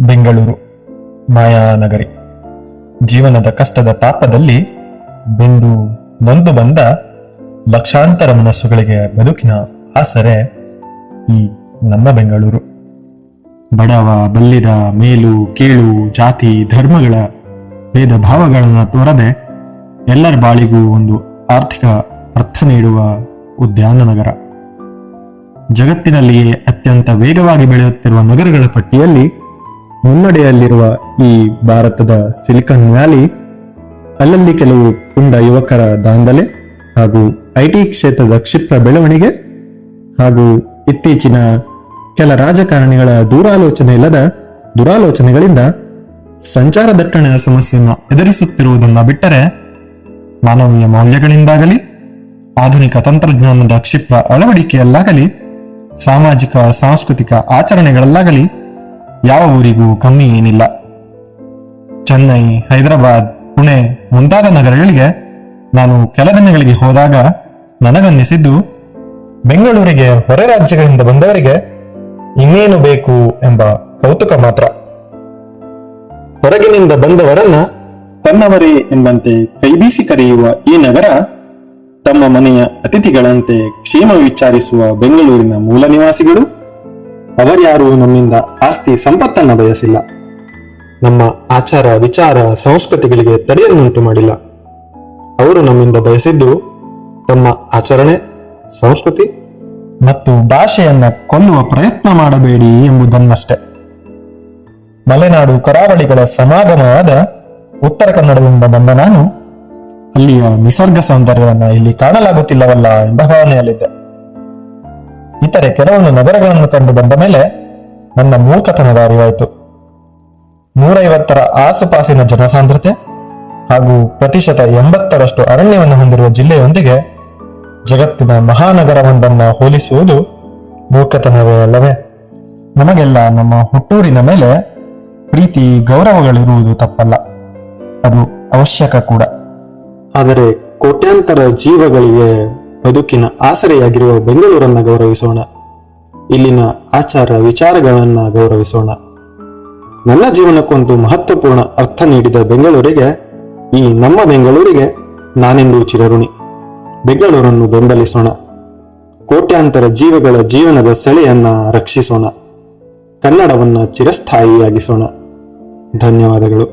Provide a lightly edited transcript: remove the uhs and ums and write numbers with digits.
ಬೆಂಗಳೂರು ಮಾಯಾನಗರಿ. ಜೀವನದ ಕಷ್ಟದ ತಾಪದಲ್ಲಿ ಬೆಂದು ನೊಂದು ಬಂದ ಲಕ್ಷಾಂತರ ಮನಸ್ಸುಗಳಿಗೆ ಬದುಕಿನ ಆಸರೆ ಈ ನಮ್ಮ ಬೆಂಗಳೂರು. ಬಡವ ಬಲ್ಲಿದ, ಮೇಲು ಕೀಳು, ಜಾತಿ ಧರ್ಮಗಳ ಭೇದ ಭಾವಗಳನ್ನು ತೋರದೆ ಎಲ್ಲರ ಬಾಳಿಗೂ ಒಂದು ಆರ್ಥಿಕ ಅರ್ಥ ನೀಡುವ ಉದ್ಯಾನ ನಗರ. ಜಗತ್ತಿನಲ್ಲಿಯೇ ಅತ್ಯಂತ ವೇಗವಾಗಿ ಬೆಳೆಯುತ್ತಿರುವ ನಗರಗಳ ಪಟ್ಟಿಯಲ್ಲಿ ಮುನ್ನಡೆಯಲ್ಲಿರುವ ಈ ಭಾರತದ ಸಿಲಿಕಾನ್ ವ್ಯಾಲಿ ಅಲ್ಲಲ್ಲಿ ಕೆಲವು ಪುಂಡ ಯುವಕರ ದಾಂಧಲೆ ಹಾಗೂ ಐಟಿ ಕ್ಷೇತ್ರದ ಕ್ಷಿಪ್ರ ಬೆಳವಣಿಗೆ ಹಾಗೂ ಇತ್ತೀಚಿನ ಕೆಲ ರಾಜಕಾರಣಿಗಳ ದುರಾಲೋಚನೆಗಳಿಂದ ಸಂಚಾರ ದಟ್ಟಣೆಯ ಸಮಸ್ಯೆಯನ್ನು ಎದುರಿಸುತ್ತಿರುವುದನ್ನು ಬಿಟ್ಟರೆ ಮಾನವೀಯ ಮೌಲ್ಯಗಳಿಂದಾಗಲಿ, ಆಧುನಿಕ ತಂತ್ರಜ್ಞಾನದ ಕ್ಷಿಪ್ರ ಅಳವಡಿಕೆಯಲ್ಲಾಗಲಿ, ಸಾಮಾಜಿಕ ಸಾಂಸ್ಕೃತಿಕ ಆಚರಣೆಗಳಲ್ಲಾಗಲಿ ಯಾವ ಊರಿಗೂ ಕಮ್ಮಿ ಏನಿಲ್ಲ. ಚೆನ್ನೈ, ಹೈದರಾಬಾದ್, ಪುಣೆ ಮುಂತಾದ ನಗರಗಳಿಗೆ ನಾನು ಕೆಲ ದಿನಗಳಿಗೆ ಹೋದಾಗ ನನಗನ್ನಿಸಿದ್ದು, ಬೆಂಗಳೂರಿಗೆ ಹೊರ ರಾಜ್ಯಗಳಿಂದ ಬಂದವರಿಗೆ ಇನ್ನೇನು ಬೇಕು ಎಂಬ ಕೌತುಕ ಮಾತ್ರ. ಹೊರಗಿನಿಂದ ಬಂದವರನ್ನ ತನ್ನವರೇ ಎಂಬಂತೆ ಕೈಬೀಸಿ ಕರೆಯುವ ಈ ನಗರ ತಮ್ಮ ಮನೆಯ ಅತಿಥಿಗಳಂತೆ ಕ್ಷೇಮ ವಿಚಾರಿಸುವ ಬೆಂಗಳೂರಿನ ಮೂಲ ನಿವಾಸಿಗಳು ಅವರ್ಯಾರೂ ನಮ್ಮಿಂದ ಆಸ್ತಿ ಸಂಪತ್ತನ್ನ ಬಯಸಿಲ್ಲ. ನಮ್ಮ ಆಚಾರ ವಿಚಾರ ಸಂಸ್ಕೃತಿಗಳಿಗೆ ತಡೆಯನ್ನುಂಟು ಮಾಡಿಲ್ಲ. ಅವರು ನಮ್ಮಿಂದ ಬಯಸಿದ್ದು ತಮ್ಮ ಆಚರಣೆ, ಸಂಸ್ಕೃತಿ ಮತ್ತು ಭಾಷೆಯನ್ನ ಕೊಲ್ಲುವ ಪ್ರಯತ್ನ ಮಾಡಬೇಡಿ ಎಂಬುದನ್ನಷ್ಟೇ. ಮಲೆನಾಡು ಕರಾವಳಿಗಳ ಸಮಾಗಮವಾದ ಉತ್ತರ ಕನ್ನಡದಿಂದ ಬಂದ ನಾನು ಅಲ್ಲಿಯ ನಿಸರ್ಗ ಸೌಂದರ್ಯವನ್ನ ಇಲ್ಲಿ ಕಾಣಲಾಗುತ್ತಿಲ್ಲವಲ್ಲ ಎಂಬ ಭಾವನೆಯಲ್ಲಿದ್ದೆ. ಇತರೆ ಕೆಲವೊಂದು ನಗರಗಳನ್ನು ಕಂಡು ಬಂದ ಮೇಲೆ ನನ್ನ ಮೂರ್ಖತನದ ಅರಿವಾಯಿತು. 150ರ ಆಸುಪಾಸಿನ ಜನಸಾಂದ್ರತೆ ಹಾಗೂ ಪ್ರತಿಶತ 80ರಷ್ಟು ಅರಣ್ಯವನ್ನು ಹೊಂದಿರುವ ಜಿಲ್ಲೆಯೊಂದಿಗೆ ಜಗತ್ತಿನ ಮಹಾನಗರವೊಂದನ್ನ ಹೋಲಿಸುವುದು ಮೂರ್ಖತನವೇ ಅಲ್ಲವೇ? ನಮಗೆಲ್ಲ ನಮ್ಮ ಹುಟ್ಟೂರಿನ ಮೇಲೆ ಪ್ರೀತಿ ಗೌರವಗಳಿರುವುದು ತಪ್ಪಲ್ಲ, ಅದು ಅವಶ್ಯಕ ಕೂಡ. ಆದರೆ ಕೋಟ್ಯಾಂತರ ಜೀವಗಳಿಗೆ ಬದುಕಿನ ಆಸರೆಯಾಗಿರುವ ಬೆಂಗಳೂರನ್ನ ಗೌರವಿಸೋಣ. ಇಲ್ಲಿನ ಆಚಾರ ವಿಚಾರಗಳನ್ನ ಗೌರವಿಸೋಣ. ನನ್ನ ಜೀವನಕ್ಕೊಂದು ಮಹತ್ವಪೂರ್ಣ ಅರ್ಥ ನೀಡಿದ ಬೆಂಗಳೂರಿಗೆ, ಈ ನಮ್ಮ ಬೆಂಗಳೂರಿಗೆ ನಾನೆಂದೂ ಚಿರಋಣಿ. ಬೆಂಗಳೂರನ್ನು ಬೆಂಬಲಿಸೋಣ. ಕೋಟ್ಯಾಂತರ ಜೀವಗಳ ಜೀವನದ ಸೆಳೆಯನ್ನ ರಕ್ಷಿಸೋಣ. ಕನ್ನಡವನ್ನ ಚಿರಸ್ಥಾಯಿಯಾಗಿಸೋಣ. ಧನ್ಯವಾದಗಳು.